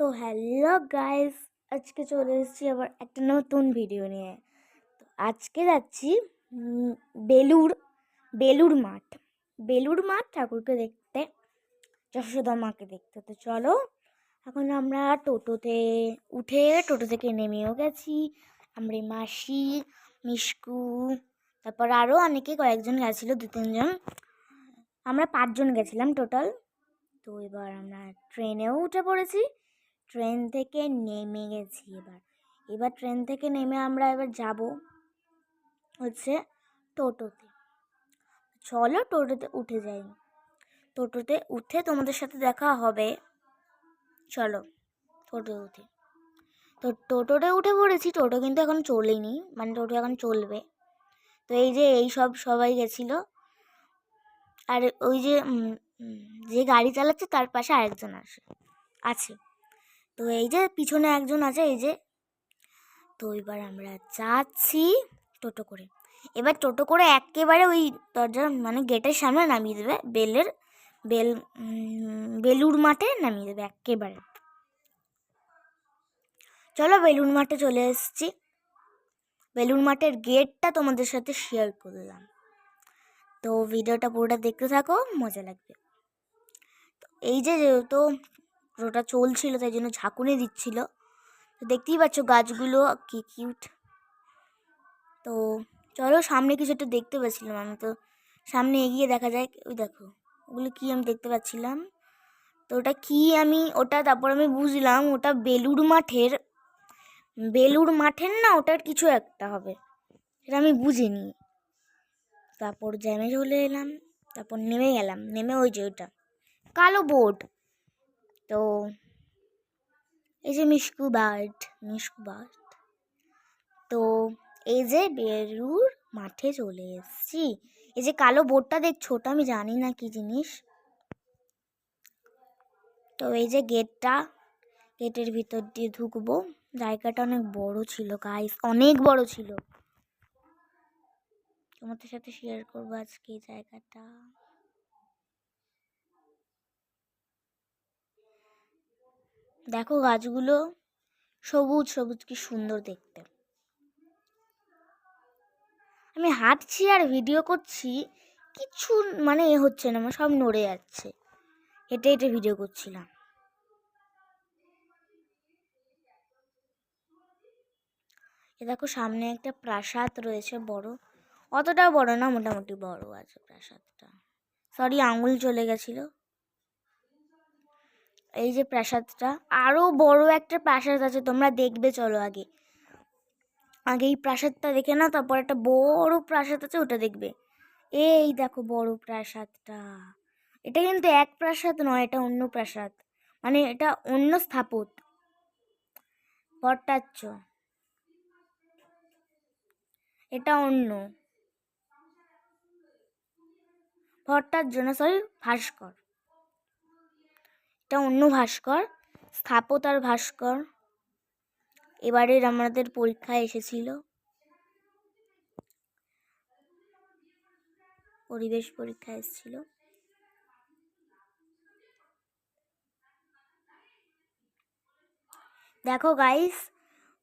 তো hello guys, আজকে চলে এসেছি আবার একটা নতুন ভিডিও নিয়ে। তো আজকে যাচ্ছি বেলুড় বেলুড় মাঠ বেলুড় মাঠ ঠাকুরকে দেখতে, যশোদা মাকে দেখতে। তো চলো, এখন আমরা টোটো থেকে নেমেও গেছি। আমরা মাসি, মিশকু, তারপর আরও অনেকে কয়েকজন গেছিলো, 2-3 জন। আমরা 5 জন গেছিলাম টোটাল। তো এবার আমরা ট্রেনেও উঠে পড়েছি, ট্রেন থেকে নেমে গেছি। এবার ট্রেন থেকে নেমে আমরা এবার যাব হচ্ছে টোটোতে। চলো টোটোতে উঠে যাই, টোটোতে উঠে তোমাদের সাথে দেখা হবে। চলো টোটো উঠে, তো টোটোতে উঠে পড়েছি। টোটো কিন্তু এখন চলেনি, মানে টোটো এখন চলবে। তো এই যে সবাই গেছিলো, আর ওই যে যে গাড়ি চালাচ্ছে তার পাশে আরেকজন আছে। তো এই যে পিছনে একজন আছে, এই যে। তো এবার আমরা যাচ্ছি টোটো করে। এবার টোটো করে একেবারে ওই দরজার মানে গেটের সামনে নামিয়ে দেবে, বেলুড় মাঠে নামিয়ে দেবে একেবারে। চলো বেলুড় মাঠে চলে এসেছি। বেলুড় মাঠের গেটটা তোমাদের সাথে শেয়ার করলাম, তো ভিডিওটা পুরোটা দেখতে থাকো, মজা লাগবে। তো এই যে যেহেতু টোটোটা চলছিল তাই জন্য ঝাঁকুনি দিচ্ছিল। তো দেখতেই পাচ্ছ গাছগুলো কি কিউট। তো চলো, সামনে কিছু একটা দেখতে পাচ্ছিলাম আমি, তো সামনে এগিয়ে দেখা যায়। ওই দেখো, ওগুলো কি আমি দেখতে পাচ্ছিলাম। তো ওটা কি, তারপর আমি বুঝলাম ওটা বেলুড় মাঠের না, ওটার কিছু একটা হবে, সেটা আমি বুঝিনি। তারপর জ্যামে চলে এলাম, তারপর নেমে গেলাম। নেমে ওই যে ওটা কালো বোর্ড, তো এই যে মিশকু বার্ড। তো এই যে বেলুড় মাঠে চলে এসেছি। এই যে কালো বোর্ডটা দেখছো, ওটা আমি জানি না কি জিনিস। তো এই যে গেটের ভিতর দিয়ে ঢুকবো। জায়গাটা অনেক বড় ছিল গাইস, অনেক বড় ছিল। তোমাদের সাথে শেয়ার করবো আজকে এই জায়গাটা। দেখো গাছগুলো সবুজ সবুজ, কি সুন্দর দেখতে। আমি হাঁটছি আর ভিডিও করছি, কিছু মানে হচ্ছে না, সব নড়ে যাচ্ছে। হেঁটে হেঁটে ভিডিও করছিলাম। এ দেখো সামনে একটা প্রাসাদ রয়েছে বড়, অতটাও বড় না, মোটামুটি বড় আছে প্রাসাদটা। সরি, আঙুল চলে গেছিল। এই যে প্রাসাদটা, আরো বড় একটা প্রাসাদ আছে, তোমরা দেখবে। চলো আগে এই প্রাসাদটা দেখে না, তারপর একটা বড় প্রাসাদ আছে, ওটা দেখবে। এই দেখো বড় প্রাসাদটা, এটা কিন্তু এক প্রাসাদ নয়, এটা অন্য প্রাসাদ, মানে এটা অন্য স্থাপত। ভট্টাচ্ছ, এটা অন্য ভট্টাচ্ছ না, সরি, ভাস্কর। এটা অন্য ভাস্কর, স্থাপত আর ভাস্কর। এবারের আমাদের পরীক্ষায় এসেছিল, পরিবেশ পরীক্ষা এসেছিল। দেখো গাইস,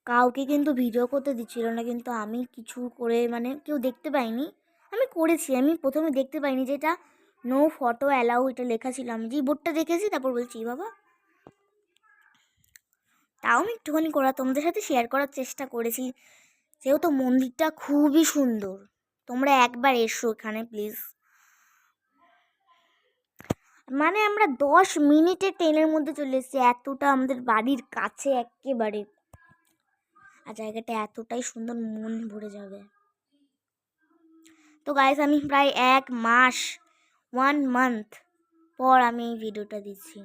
কাউকে কিন্তু ভিডিও করতে দিচ্ছিল না, কিন্তু আমি কিছু করে, মানে কেউ দেখতে পাইনি, আমি করেছি। আমি প্রথমে দেখতে পাইনি যে এটা নো ফটো অ্যালাউ, এটা লেখা ছিল। আমি যে বোর্ডটা দেখেছি তারপর বলছি বাবা, তাও আমি একটুখানি তোমাদের সাথে শেয়ার করার চেষ্টা করেছি। যেহেতু মন্দিরটা খুবই সুন্দর, তোমরা একবার এসো এখানে প্লিজ। মানে আমরা 10 মিনিটে ট্রেনের মধ্যে চলে এসেছি, এতটা আমাদের বাড়ির কাছে একেবারে। আর জায়গাটা এতটাই সুন্দর, মন ভরে যাবে। তো গাইস, আমি প্রায় 1 মান্থ পর আমি এই ভিডিওটা দিচ্ছি,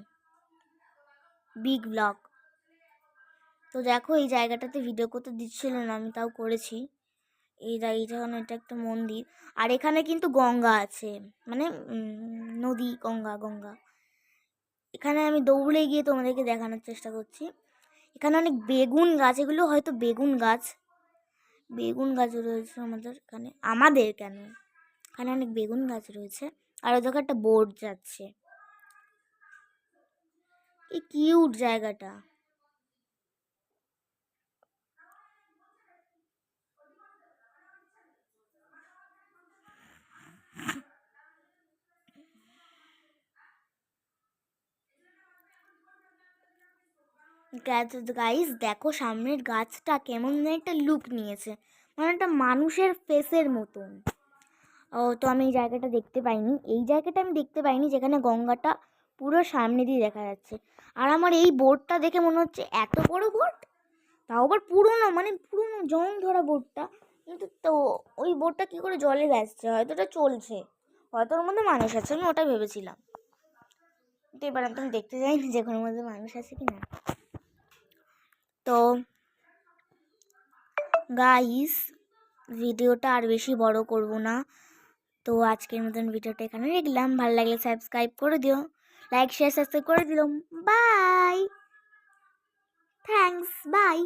বিগ ব্লগ। তো দেখো এই জায়গাটাতে ভিডিও করতে দিচ্ছিল না, আমি তাও করেছি। এটা একটা মন্দির, আর এখানে কিন্তু গঙ্গা আছে, মানে নদী, গঙ্গা। এখানে আমি দৌড়ে গিয়ে তোমাদেরকে দেখানোর চেষ্টা করছি। এখানে অনেক বেগুন গাছ, এগুলো হয়তো বেগুন গাছ রয়েছে আমাদের কেন, এখানে অনেক বেগুন গাছ রয়েছে। আর ওদিকে একটা বোর্ড যাচ্ছে। এই কিউট জায়গাটা, গাইস দেখো সামনের গাছটা কেমন যেন একটা লুক নিয়েছে, মানে একটা মানুষের ফেসের মতন। ও তো আমি এই জায়গাটা দেখতে পাইনি, যেখানে গঙ্গাটা পুরো সামনে দিয়ে দেখা যাচ্ছে। আর আমার এই বোর্ডটা দেখে মনে হচ্ছে এত বড় বোর্ড, তাও আবার পুরোনো, মানে পুরোনো জং ধরা বোর্ডটা। কিন্তু তো ওই বোর্ডটা কী করে জলে ভাসছে, হয়তো ওটা চলছে, হয়তো ওর মধ্যে মানুষ আছে, আমি ওটাই ভেবেছিলাম। তো এবার আমি দেখতে যাইনি যে ওর মধ্যে মানুষ আছে কি না। তো গাইস ভিডিওটা আর বেশি বড় করব না, তো আজকের মতন ভিডিওটা এখানে রাখলাম। ভালো লাগলে সাবস্ক্রাইব করে দিও, লাইক শেয়ার সাবস্ক্রাইব করে দিলাম। Bye, thanks, by.